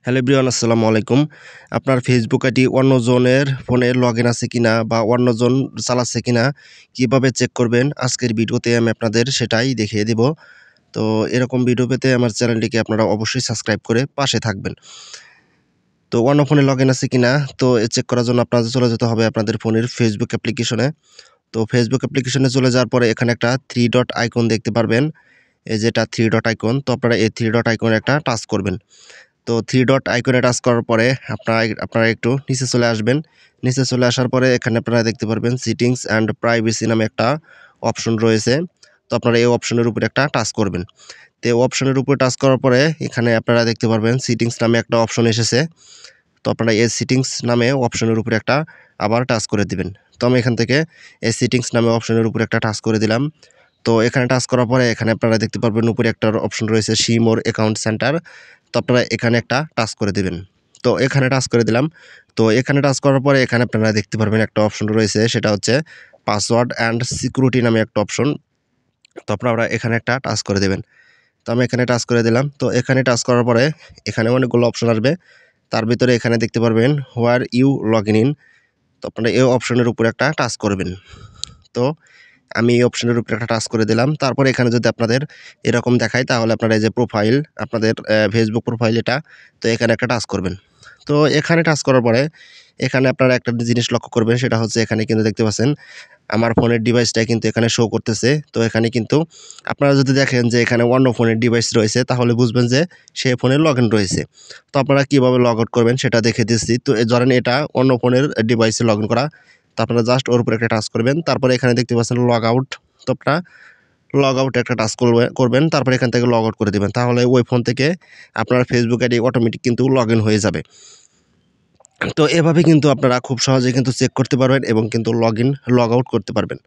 Hello everyone, আসসালামু আলাইকুম। আপনার ফেসবুক আইডি অন্যজনের ফোনে লগইন আছে কিনা বা অন্যজন চালাচ্ছে কিনা কিভাবে চেক করবেন আজকের ভিডিওতে আমি আপনাদের সেটাই দেখিয়ে দেব। তো এরকম ভিডিও পেতে আমার চ্যানেলটিকে আপনারা অবশ্যই সাবস্ক্রাইব করে পাশে থাকবেন। তো অন্য ফোনে লগইন আছে কিনা তো চেক করার জন্য আপনাদের চলে যেতে হবে আপনাদের ফোনের ফেসবুক অ্যাপ্লিকেশনে। তো ফেসবুক অ্যাপ্লিকেশনে চলে যাওয়ার পরে এখানে একটা 3 ডট আইকন দেখতে পারবেন। এই যেটা 3 ডট আইকন, তো আপনারা এই 3 ডট আইকনে একটা টাচ করবেন। তো 3 ডট আইকনে টাচ করার পরে আপনারা একটু নিচে চলে আসবেন। নিচে চলে আসার পরে এখানে আপনারা দেখতে পারবেন সেটিংস অ্যান্ড প্রাইভেসি নামে একটা অপশন রয়েছে। তো আপনারা এই অপশনের উপরে একটা টাচ করবেন। তো এই অপশনের উপরে টাচ করার পরে এখানে আপনারা দেখতে পারবেন সেটিংস নামে একটা অপশন এসেছে। তো আপনারা এই সেটিংস নামে অপশনের উপরে একটা আবার টাচ করে দিবেন। তো আমি এখান থেকে এই সেটিংস নামে অপশনের উপরে একটা টাচ করে দিলাম। তো এখানে টাচ করার পরে এখানে আপনারা দেখতে পারবেন উপরে একটা অপশন রয়েছে সি মোর অ্যাকাউন্ট সেন্টার। তো আপনারা এখানে একটা টাচ করে দিবেন। তো এখানে টাচ করে দিলাম। তো এখানে টাচ করার পরে এখানে আপনারা দেখতে পারবেন একটা অপশন রয়েছে, সেটা হচ্ছে পাসওয়ার্ড অ্যান্ড সিকিউরিটি নামে একটা অপশন। তো আপনারা এখানে একটা টাচ করে দেবেন। তো আমি এখানে টাচ করে দিলাম। তো এখানে টাচ করার পরে এখানে অনেকগুলো অপশন আসবে। তার ভিতরে এখানে দেখতে পারবেন হোয়ার ইউ লগইন ইন। তো আপনারা এই অপশনের উপরে একটা টাচ করবেন। তো আমি এই অপশনের উপরে একটা টাচ করে দিলাম। তারপরে এখানে যদি আপনাদের এরকম দেখায় তাহলে আপনারা এই যে প্রোফাইল, আপনাদের ফেসবুক প্রোফাইল এটা, তো এখানে একটা টাচ করবেন। তো এখানে টাচ করার পরে এখানে আপনারা একটা জিনিস লক্ষ্য করবেন, সেটা হচ্ছে এখানে কিন্তু দেখতে পাচ্ছেন আমার ফোনের ডিভাইসটা কিন্তু এখানে শো করতেছে। তো এখানে কিন্তু আপনারা যদি দেখেন যে এখানে অন্য ফোনের ডিভাইস রয়েছে তাহলে বুঝবেন যে সে ফোনে লগইন রয়েছে। তো আপনারা কীভাবে লগ আউট করবেন সেটা দেখে দিচ্ছি। তো ধরেন এটা অন্য ফোনের ডিভাইসে লগইন করা। তো আপনারা জাস্ট ওর উপরে একটা টাচ করবেন। তারপরে এখানে দেখতে পাচ্ছেন লগ আউট। তো আপনারা লগ আউটে একটা টাচ করবেন। তারপরে এখান থেকে লগ আউট করে দিবেন। তাহলে ওই ফোন থেকে আপনার ফেসবুক আইডি অটোমেটিক কিন্তু লগইন হয়ে যাবে। তো এভাবে কিন্তু আপনারা খুব সহজে কিন্তু চেক করতে পারবেন এবং কিন্তু লগ আউট করতে পারবেন।